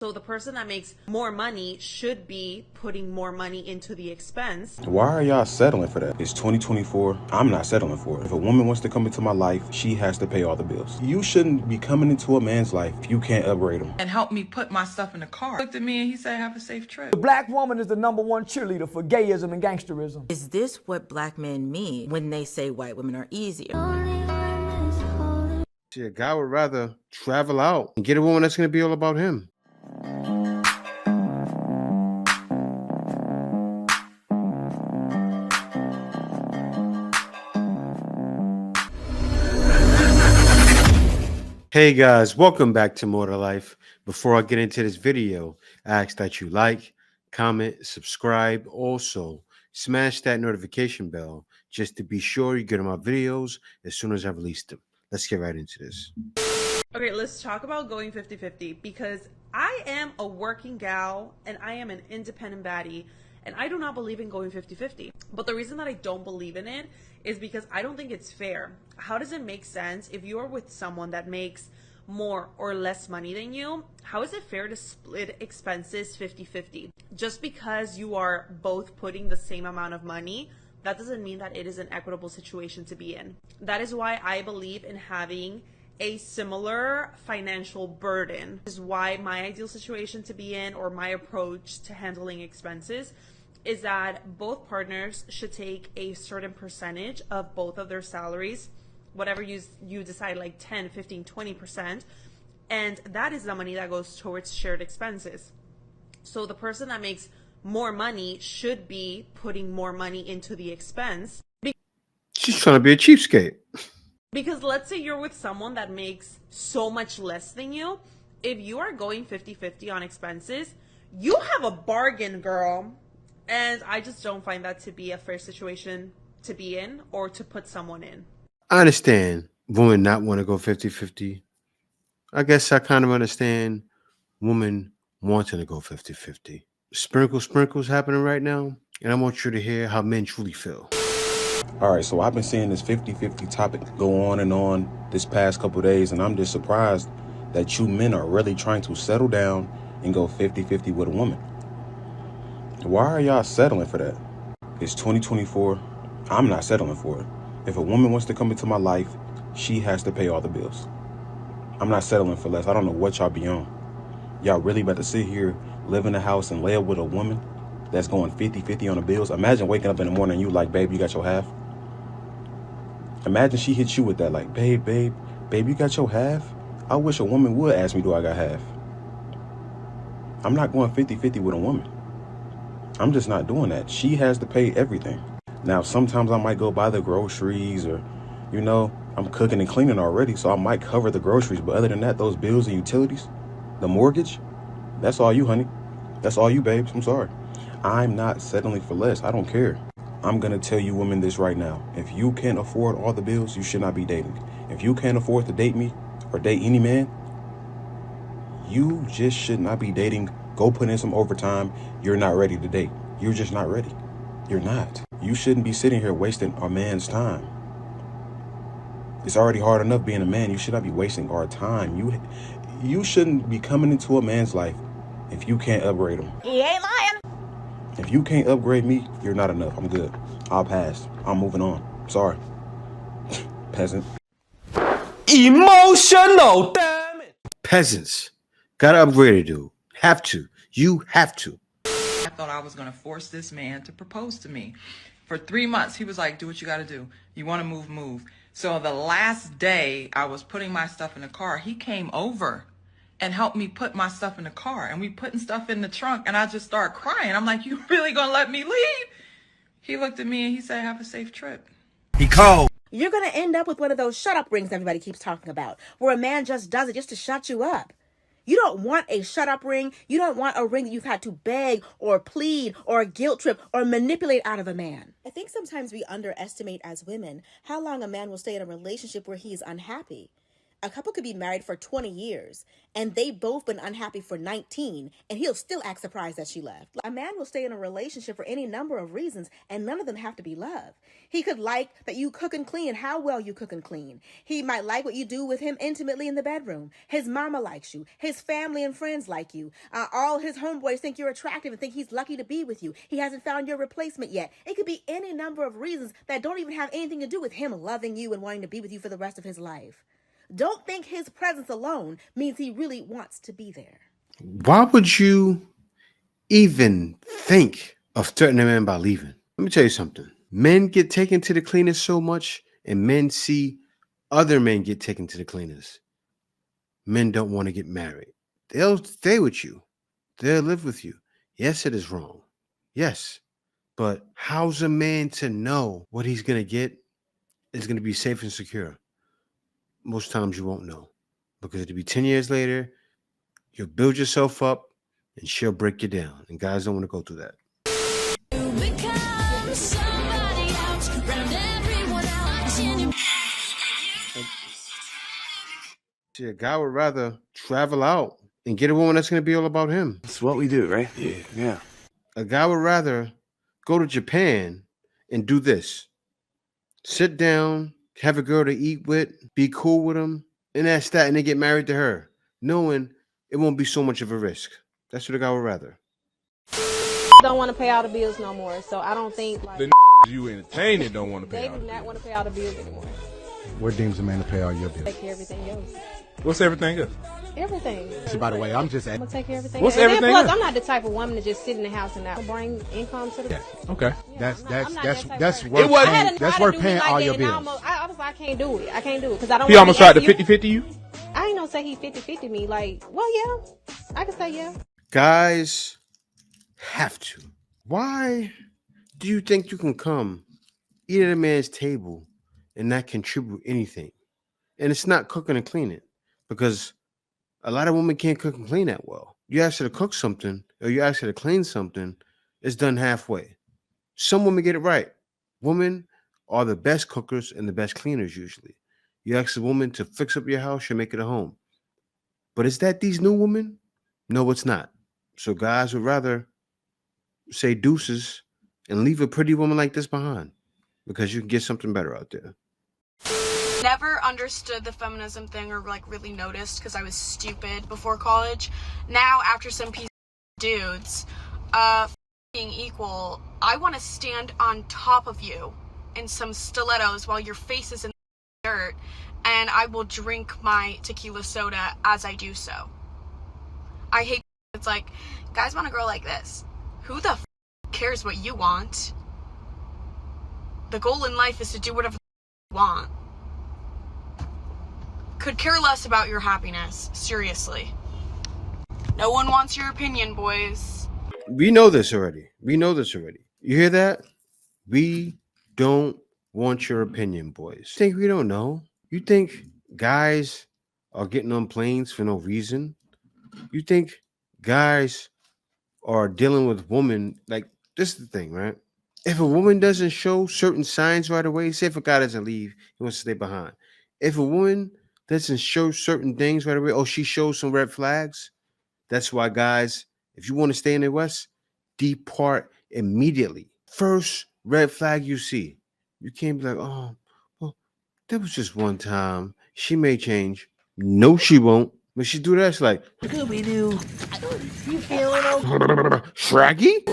So the person that makes more money should be putting more money into the expense. Why are y'all settling for that? It's 2024. I'm not settling for it. If a woman wants to come into my life, she has to pay all the bills. You shouldn't be coming into a man's life if you can't upgrade him. And help me put my stuff in the car. He looked at me and he said, have a safe trip. The black woman is the #1 cheerleader for gayism and gangsterism. Is this what black men mean when they say white women are easier? See, a guy would rather travel out and get a woman that's going to be all about him. Hey guys, welcome back to More to Life. Before I get into this video, I ask that you like, comment, subscribe. Also, smash that notification bell just to be sure you get my videos as soon as I release them. Let's get right into this. Okay, let's talk about going 50-50 because I am a working gal and I am an independent baddie and I do not believe in going 50-50. But the reason that I don't believe in it is because I don't think it's fair. How does it make sense if you're with someone that makes more or less money than you? How is it fair to split expenses 50-50? Just because you are both putting the same amount of money, that doesn't mean that it is an equitable situation to be in. That is why I believe in having a similar financial burden. This is why my ideal situation to be in, or my approach to handling expenses, is that both partners should take a certain percentage of both of their salaries, whatever you decide, like 10, 15, 20%, and that is the money that goes towards shared expenses. So the person that makes more money should be putting more money into the expense. She's trying to be a cheapskate. Because let's say you're with someone that makes so much less than you. If you are going 50-50 on expenses, you have a bargain, girl. And I just don't find that to be a fair situation to be in or to put someone in. I understand women not want to go 50-50. I guess I kind of understand women wanting to go 50-50. Sprinkles happening right now, and I want you to hear how men truly feel. All right, so I've been seeing this 50-50 topic go on and on this past couple days, and I'm just surprised that you men are really trying to settle down and go 50-50 with a woman. Why are y'all settling for that? It's 2024. I'm not settling for it. If a woman wants to come into my life, she has to pay all the bills. I'm not settling for less. I don't know what y'all be on. Y'all really about to sit here, live in a house, and lay up with a woman that's going 50-50 on the bills? Imagine waking up in the morning and you like, babe, you got your half? Imagine she hits you with that, like, babe, you got your half? I wish a woman would ask me, do I got half? I'm not going 50-50 with a woman. I'm just not doing that. She has to pay everything. Now, sometimes I might go buy the groceries, or, you know, I'm cooking and cleaning already, so I might cover the groceries. But other than that, those bills and utilities, the mortgage, that's all you, honey. That's all you, babes. I'm sorry. I'm not settling for less. I don't care. I'm going to tell you women this right now. If you can't afford all the bills, you should not be dating. If you can't afford to date me or date any man, you just should not be dating. Go put in some overtime. You're not ready to date. You're just not ready. You're not. You shouldn't be sitting here wasting a man's time. It's already hard enough being a man. You should not be wasting our time. You shouldn't be coming into a man's life if you can't upgrade him. He ain't lying. If you can't upgrade me, you're not enough. I'm good. I'll pass. I'm moving on. Sorry. Peasant. Emotional, damn it. Peasants. Gotta upgrade it, dude. Have to. You have to. I thought I was going to force this man to propose to me. For 3 months, he was like, do what you got to do. You want to move, move. So the last day I was putting my stuff in the car, he came over and helped me put my stuff in the car. And we putting stuff in the trunk, and I just started crying. I'm like, you really going to let me leave? He looked at me and he said, have a safe trip. He called. You're going to end up with one of those shut up rings everybody keeps talking about, where a man just does it just to shut you up. You don't want a shut up ring. You don't want a ring that you've had to beg or plead or guilt trip or manipulate out of a man. I think sometimes we underestimate as women how long a man will stay in a relationship where he is unhappy. A couple could be married for 20 years and they've both been unhappy for 19 and he'll still act surprised that she left. A man will stay in a relationship for any number of reasons and none of them have to be love. He could like that you cook and clean, how well you cook and clean. He might like what you do with him intimately in the bedroom. His mama likes you. His family and friends like you. All his homeboys think you're attractive and think he's lucky to be with you. He hasn't found your replacement yet. It could be any number of reasons that don't even have anything to do with him loving you and wanting to be with you for the rest of his life. Don't think his presence alone means he really wants to be there. Why would you even think of threatening a man by leaving? Let me tell you something. Men get taken to the cleaners so much, and men see other men get taken to the cleaners. Men don't want to get married. They'll stay with you. They'll live with you. Yes, it is wrong. Yes. But how's a man to know what he's going to get is going to be safe and secure? Most times you won't know, because it'll be 10 years later, you'll build yourself up and she'll break you down. And guys don't want to go through that. See, a guy would rather travel out and get a woman that's going to be all about him. That's what we do, right? Yeah. A guy would rather go to Japan and do this. Sit down, have a girl to eat with, be cool with him, and that's that, and then get married to her, knowing it won't be so much of a risk. That's what a guy would rather. Don't want to pay all the bills no more, so I don't think like the you entertaining don't want to pay. They do not want to pay all the bills anymore. What deems a man to pay all your bills? Take care of everything else. What's everything else? Everything. See, by the way, I'm just I'm gonna take care of everything. What's else. everything Plus, else? I'm not the type of woman to just sit in the house and not bring income to the. Yeah. Okay. Yeah, That's worth. That's worth paying all your bills. I was like, I can't do it. I can't do it because I don't. He almost tried to 50-50 you. I ain't gonna say he 50-50 me. Like, well, yeah, I can say yeah. Guys have to. Why do you think you can come eat at a man's table and not contribute anything? And it's not cooking and cleaning, because a lot of women can't cook and clean that well. You ask her to cook something or you ask her to clean something, it's done halfway. Some women get it right. Women are the best cookers and the best cleaners usually. You ask a woman to fix up your house, she'll make it a home. But is that these new women? No, it's not. So guys would rather say deuces and leave a pretty woman like this behind, because you can get something better out there. Never understood the feminism thing or like really noticed because I was stupid before college. Now after some piece of dudes being equal, I want to stand on top of you in some stilettos while your face is in the dirt, and I will drink my tequila soda as I do so. I hate it's like, guys want a girl like this. Who the cares what you want? The goal in life is to do whatever you want. Could care less about your happiness. Seriously. No one wants your opinion, boys. We know this already. You hear that? We don't want your opinion, boys. Think we don't know? You think guys are getting on planes for no reason? You think guys are dealing with women? Like, this is the thing, right? If a woman doesn't show certain signs right away, say if a guy doesn't leave, he wants to stay behind. If a woman doesn't show certain things right away, or she shows some red flags, that's why, guys, if you want to stay in the West, depart immediately. First red flag you see. You can't be like, oh, well, that was just one time. She may change. No, she won't. When she do that, it's like, Scooby-Doo. You feeling okay? Shraggy?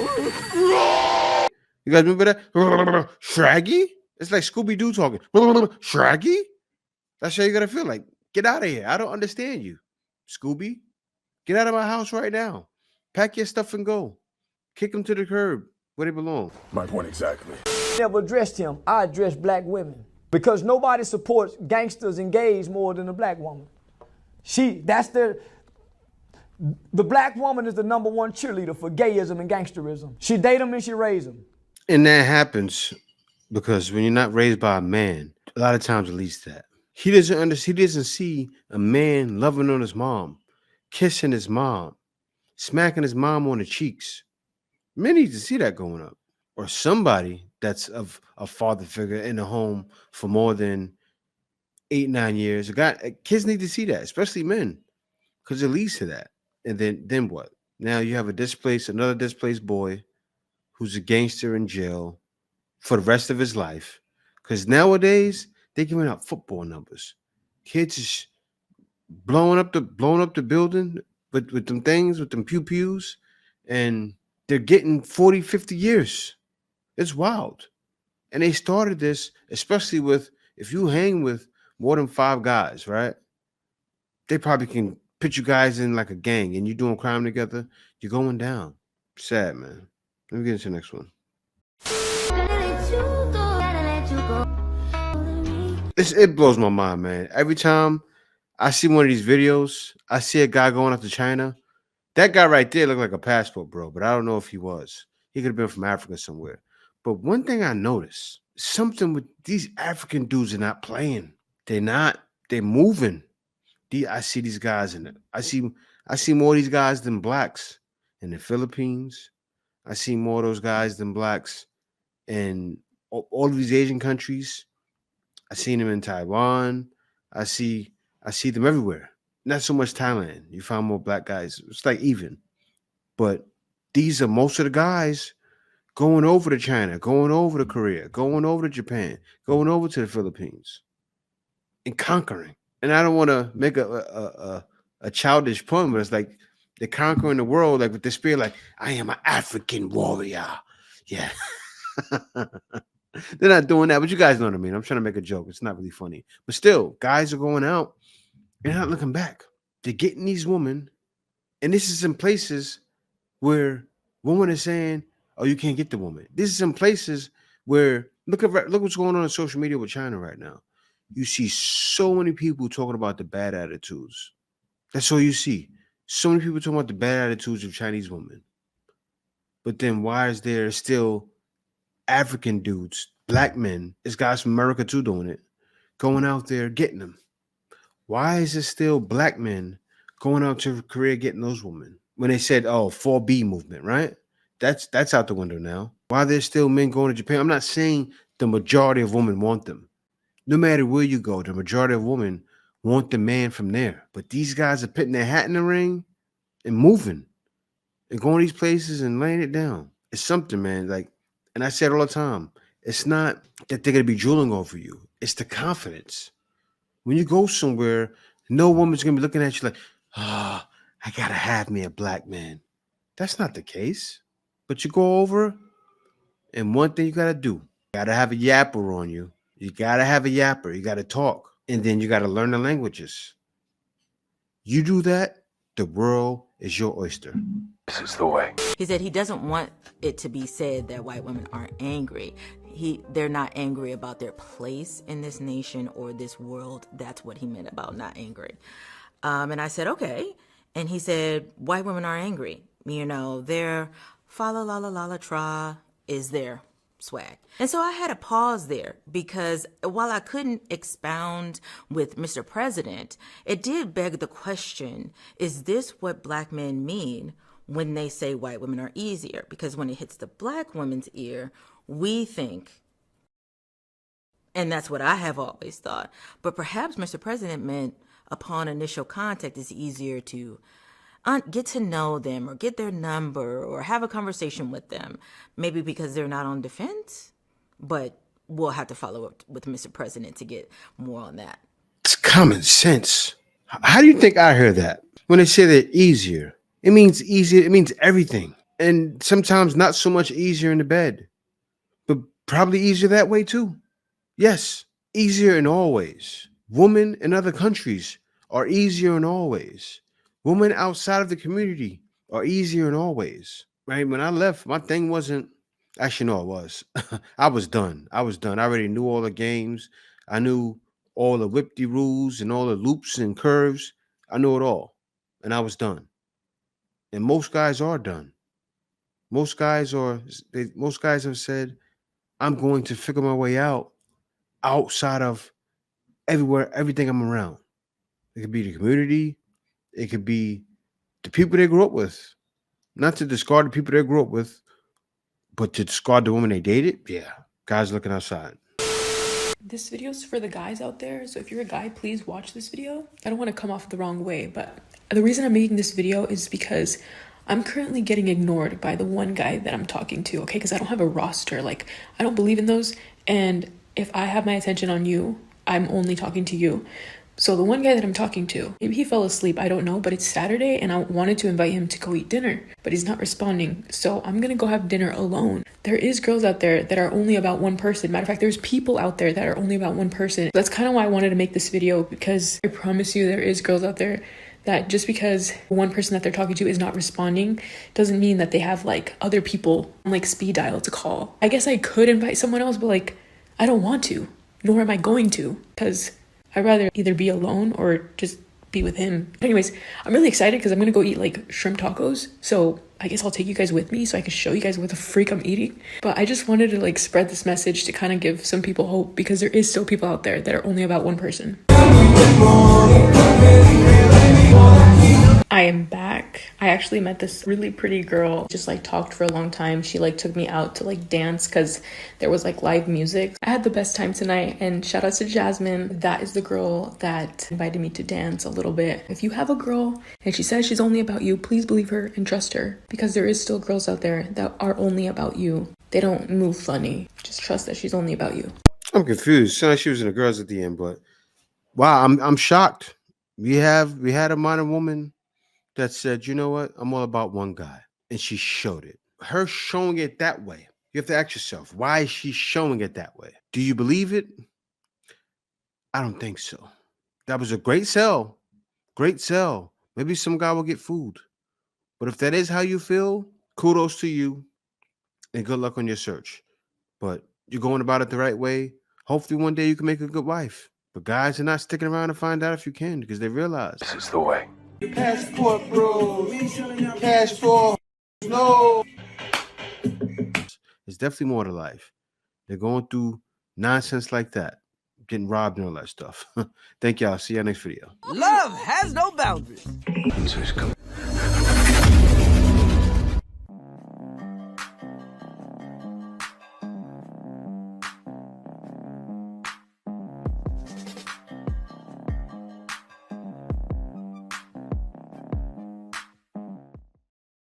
You guys remember that? Shraggy? It's like Scooby-Doo talking. Shraggy? That's how you gotta feel like. Get out of here. I don't understand you, Scooby. Get out of my house right now. Pack your stuff and go. Kick them to the curb where they belong. My point exactly. Never addressed him. I addressed black women because nobody supports gangsters and gays more than a black woman. The black woman is the number one cheerleader for gayism and gangsterism. She date them and she raise them. And that happens because when you're not raised by a man, a lot of times it leads to that. He doesn't see a man loving on his mom, kissing his mom, smacking his mom on the cheeks. Men need to see that going up. Or somebody that's of a father figure in the home for more than 8, 9 years. Kids need to see that, especially men, because it leads to that. And then what? Now you have another displaced boy who's a gangster in jail for the rest of his life. Because nowadays they're giving out football numbers. Kids is blowing up the building with them things, with them pew pews, and they're getting 40, 50 years. It's wild. And they started this, especially with if you hang with more than 5 guys, right? They probably can put you guys in like a gang and you're doing crime together. You're going down. Sad, man. Let me get into the next one. It blows my mind, man. Every time I see one of these videos, I see a guy going up to China. That guy right there looked like a passport, bro, but I don't know if he was. He could have been from Africa somewhere. But one thing I noticed, something with these African dudes are not playing. They're not. They're moving. I see these guys in it. I see more of these guys than blacks in the Philippines. I see more of those guys than blacks in all of these Asian countries. I seen them in Taiwan. I see them everywhere. Not so much Thailand. You find more black guys. It's like even. But these are most of the guys going over to China, going over to Korea, going over to Japan, going over to the Philippines, and conquering. And I don't want to make a childish point, but it's like they're conquering the world, like with the spirit, like I am an African warrior. Yeah. They're not doing that, but you guys know what I mean. I'm trying to make a joke. It's not really funny. But still, guys are going out. They're not looking back. They're getting these women. And this is in places where women are saying, oh, you can't get the woman. This is in places where, look what's going on social media with China right now. You see so many people talking about the bad attitudes. That's all you see. So many people talking about the bad attitudes of Chinese women. But then why is there still African dudes, black men, there's guys from America too doing it, going out there getting them? Why is it still black men going out to Korea getting those women? When they said, oh, 4B movement, right? That's out the window now. Why there's still men going to Japan? I'm not saying the majority of women want them. No matter where you go, the majority of women want the man from there. But these guys are putting their hat in the ring and moving and going to these places and laying it down. It's something, man. Like, and I say it all the time. It's not that they're going to be drooling over you. It's the confidence. When you go somewhere, no woman's going to be looking at you like, I got to have me a black man. That's not the case. But you go over, and one thing you got to do, you got to have a yapper on you. You got to have a yapper. You got to talk. And then you got to learn the languages. You do that, the world is your oyster. This is the way. He said he doesn't want it to be said that white women aren't angry. They're not angry about their place in this nation or this world. That's what he meant about not angry. And I said, okay. And he said, white women are angry. You know, their fa la la la la la tra is their swag. And so I had to pause there because while I couldn't expound with Mr. President, it did beg the question, is this what black men mean when they say white women are easier? Because when it hits the black woman's ear, we think, and that's what I have always thought, but perhaps Mr. President meant upon initial contact, it's easier to get to know them or get their number or have a conversation with them, maybe because they're not on defense, but we'll have to follow up with Mr. President to get more on that. It's common sense. How do you think I hear that? When they say they're easier, it means easier. It means everything. And sometimes not so much easier in the bed, but probably easier that way too. Yes, easier in all ways. Women in other countries are easier in all ways. Women outside of the community are easier in all ways. Right? When I left, my thing wasn't, actually, no, it was. I was done. I already knew all the games. I knew all the whip rules and all the loops and curves. I knew it all. And I was done. And most guys are done. Most guys have said, I'm going to figure my way out outside of everything I'm around. It could be the community. It could be the people they grew up with. Not to discard the people they grew up with, but to discard the woman they dated. Yeah, guys looking outside. This video is for the guys out there, so if you're a guy, please watch this video. I don't want to come off the wrong way, but the reason I'm making this video is because I'm currently getting ignored by the one guy that I'm talking to, okay? Because I don't have a roster. Like, I don't believe in those, and if I have my attention on you, I'm only talking to you. So the one guy that I'm talking to, maybe he fell asleep, I don't know, but it's Saturday and I wanted to invite him to go eat dinner, but he's not responding. So I'm gonna go have dinner alone. There is girls out there that are only about one person. Matter of fact, there's people out there that are only about one person. That's kind of why I wanted to make this video, because I promise you there is girls out there that just because one person that they're talking to is not responding doesn't mean that they have like other people on like speed dial to call. I guess I could invite someone else, but like I don't want to, nor am I going to, because I'd rather either be alone or just be with him. Anyways, I'm really excited because I'm gonna go eat like shrimp tacos. So I guess I'll take you guys with me so I can show you guys what the freak I'm eating. But I just wanted to like spread this message to kind of give some people hope, because there is still people out there that are only about one person. I am back. I actually met this really pretty girl, just like talked for a long time. She like took me out to like dance because there was like live music. I had the best time tonight, and shout out to Jasmine. That is the girl that invited me to dance a little bit. If you have a girl and she says she's only about you, please believe her and trust her, because there is still girls out there that are only about you. They don't move funny. Just trust that she's only about you. I'm confused. Sounded like she was in the girls at the end, but wow, I'm shocked. We had a modern woman that said, you know what, I'm all about one guy, and she showed it. Her showing it that way, you have to ask yourself, why is she showing it that way? Do you believe it? I don't think so. That was a great sell. Great sell. Maybe some guy will get food. But if that is how you feel, kudos to you and good luck on your search. But you're going about it the right way. Hopefully one day you can make a good wife. But guys are not sticking around to find out if you can, because they realize This is the way. passport, bro. Passport. No. It's definitely more to life. They're going through nonsense like that, getting robbed and all that stuff. Thank y'all. See y'all next video. Love has no boundaries. Answers come.